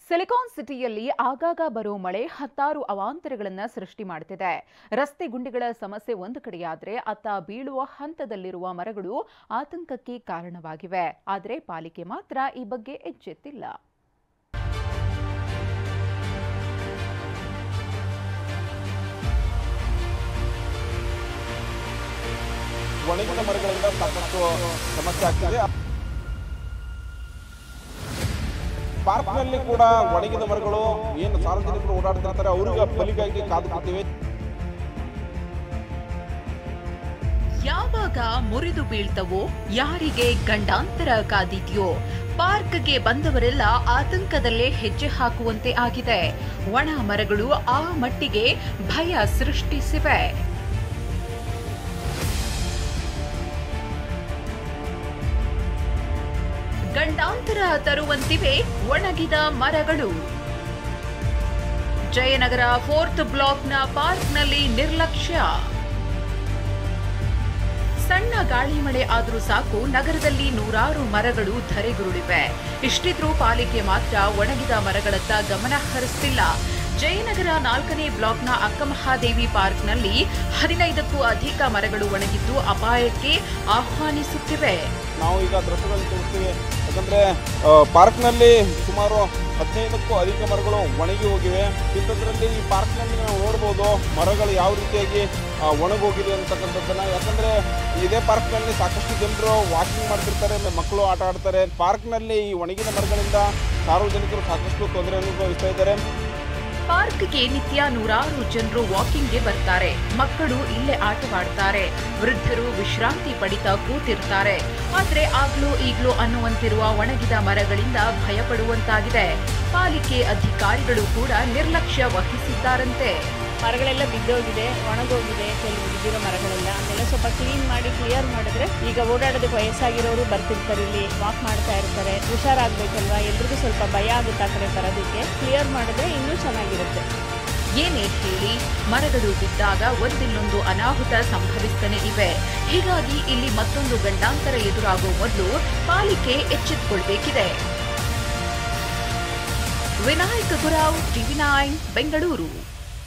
Silicon ಸಿಟಿಯಲ್ಲಿ ಆಗಾಗ ಬರೋ ಮಳೆ ಹತ್ತಾರು ಅವಾಂತರಗಳನ್ನು ಸೃಷ್ಟಿ ಮಾಡುತ್ತಿದೆ. ರಸ್ತೆ ಗುಂಡಿಗಳ ಸಮಸ್ಯೆ ಒಂದು ಕಡೆಯಾದರೆ ಅತ್ತ ಬೀಳುವ ಹಂತದಲ್ಲಿರುವ ಮರಗಳು ಆತಂಕಕ್ಕೆ ಕಾರಣವಾಗಿವೆ. ಆದರೆ ಪಾಲಿಕೆ ಮಾತ್ರ ಈ ಬಗ್ಗೆ ಎಚ್ಚೆತ್ತಿಲ್ಲ. ಒಣಗಿದ ಮರಗಳಿಂದ ಸಾಕಷ್ಟು ಸಮಸ್ಯೆ ಆಗ್ತಿದೆ. ಪಾರ್ಕ್ನಲ್ಲಿ ಕೂಡ ಒಣಗಿದ ಮರಗಳು ಏನು ಸಾರ್ವಜನಿಕರು ಓಡಾಡ್ತಿರ್ತಾರೆ ಅವರಿಗೆ ಬಲಿಗಾಗಿ ಕಾದು ಕೂತಿವೆ. ಯಾವಾಗ ಮುರಿದು ಬೀಳ್ತವೋ, ಯಾರಿಗೆ ಗಂಡಾಂತರ ಕಾದಿದೆಯೋ, ಪಾರ್ಕ್ಗೆ ಬಂದವರೆಲ್ಲ ಆತಂಕದಲ್ಲೇ ಹೆಜ್ಜೆ ಹಾಕುವಂತೆ ಆಗಿದೆ. ಒಣ ಮರಗಳು ಆ ಮಟ್ಟಿಗೆ ಭಯ ಸೃಷ್ಟಿಸಿವೆ. ಗಂಡಾಂತರ ತರುವಂತಿವೆ ಒಣಗಿದ ಮರಗಳು. ಜಯನಗರ 4th ಬ್ಲಾಕ್ನ ಪಾರ್ಕ್ನಲ್ಲಿ ನಿರ್ಲಕ್ಷ್ಯ. ಸಣ್ಣ ಗಾಳಿ ಮಳೆ ಆದರೂ ಸಾಕು, ನಗರದಲ್ಲಿ ನೂರಾರು ಮರಗಳು ಧರೆಗುರುಳಿವೆ. ಇಷ್ಟಿದ್ರೂ ಪಾಲಿಕೆ ಮಾತ್ರ ಒಣಗಿದ ಮರಗಳತ್ತ ಗಮನ ಹರಿಸುತ್ತಿಲ್ಲ. ಜಯನಗರ 4ನೇ ಬ್ಲಾಕ್ನ ಅಕ್ಕಮಹಾದೇವಿ ಪಾರ್ಕ್ನಲ್ಲಿ 15ಕ್ಕೂ ಅಧಿಕ ಮರಗಳು ಒಣಗಿದ್ದು ಅಪಾಯಕ್ಕೆ ಆಹ್ವಾನಿಸುತ್ತಿವೆ. ನಾವು ಈಗ ದೃಶ್ಯಗಳನ್ನು ತೋರಿಸ್ತೀವಿ. ಯಾಕಂದ್ರೆ ಪಾರ್ಕ್ನಲ್ಲಿ ಸುಮಾರು 15ಕ್ಕೂ ಅಧಿಕ ಮರಗಳು ಒಣಗಿ ಹೋಗಿವೆ. ಇಂಥದ್ರಲ್ಲಿ ಈ ಪಾರ್ಕ್ನಲ್ಲಿ ನಾವು ನೋಡ್ಬೋದು ಮರಗಳು ಯಾವ ರೀತಿಯಾಗಿ ಒಣಗೋಗಿದೆ ಅಂತಕ್ಕಂಥದ್ದನ್ನ. ಯಾಕಂದ್ರೆ ಇದೇ ಪಾರ್ಕ್ನಲ್ಲಿ ಸಾಕಷ್ಟು ಜನರು ವಾಕಿಂಗ್ ಮಾಡ್ತಿರ್ತಾರೆ, ಮಕ್ಕಳು ಆಟ ಆಡ್ತಾರೆ. ಪಾರ್ಕ್ನಲ್ಲಿ ಈ ಒಣಗಿದ ಮರಗಳಿಂದ ಸಾರ್ವಜನಿಕರು ಸಾಕಷ್ಟು ತೊಂದರೆ ಅನುಭವಿಸ್ತಾ ಇದ್ದಾರೆ. ಪಾರ್ಕ್ಗೆ ನಿತ್ಯ ನೂರಾರು ಜನರು ವಾಕಿಂಗ್ಗೆ ಬರ್ತಾರೆ. ಮಕ್ಕಳು ಇಲ್ಲೇ ಆಟವಾಡ್ತಾರೆ, ವೃದ್ಧರು ವಿಶ್ರಾಂತಿ ಪಡಿತಾ ಕೂತಿರ್ತಾರೆ. ಆದ್ರೆ ಆಗ್ಲೂ ಈಗ್ಲೂ ಅನ್ನುವಂತಿರುವ ಒಣಗಿದ ಮರಗಳಿಂದ ಭಯಪಡುವಂತಾಗಿದೆ. ಪಾಲಿಕೆ ಅಧಿಕಾರಿಗಳು ಕೂಡ ನಿರ್ಲಕ್ಷ್ಯ ವಹಿಸಿದ್ದಾರಂತೆ. ಮರಗಳೆಲ್ಲ ಬಿದ್ದೋಗಿದೆ, ಒಣಗೋಗಿದೆ. ಕೆಲವು ಬಿದ್ದಿರೋ ಮರಗಳೆಲ್ಲ ಅದೆಲ್ಲ ಸ್ವಲ್ಪ ಕ್ಲಿಯರ್ ಮಾಡಿದ್ರೆ ಈಗ ಓಡಾಡೋದಕ್ಕೆ ವಯಸ್ಸಾಗಿರೋರು ಬರ್ತಿರ್ತಾರೆ, ಇಲ್ಲಿ ವಾಕ್ ಮಾಡ್ತಾ ಇರ್ತಾರೆ. ಹುಷಾರಾಗಬೇಕಲ್ವಾ, ಎಲ್ರಿಗೂ ಸ್ವಲ್ಪ ಭಯ ಆಗುತ್ತೆ ಆ ಕಡೆ ಬರೋದಕ್ಕೆ. ಕ್ಲಿಯರ್ ಮಾಡಿದ್ರೆ ಇನ್ನೂ ಚೆನ್ನಾಗಿರುತ್ತೆ. ಏನೇ ಹೇಳಿ, ಮರಗಳು ಬಿದ್ದಾಗ ಒಂದಿಲ್ಲೊಂದು ಅನಾಹುತ ಸಂಭವಿಸ್ತಾನೆ ಇವೆ. ಹೀಗಾಗಿ ಇಲ್ಲಿ ಮತ್ತೊಂದು ಗಂಡಾಂತರ ಎದುರಾಗುವ ಮೊದಲು ಪಾಲಿಕೆ ಎಚ್ಚೆತ್ತುಕೊಳ್ಬೇಕಿದೆ. ವಿನಾಯಕ ಗುರಾವ್, TV9 ಬೆಂಗಳೂರು.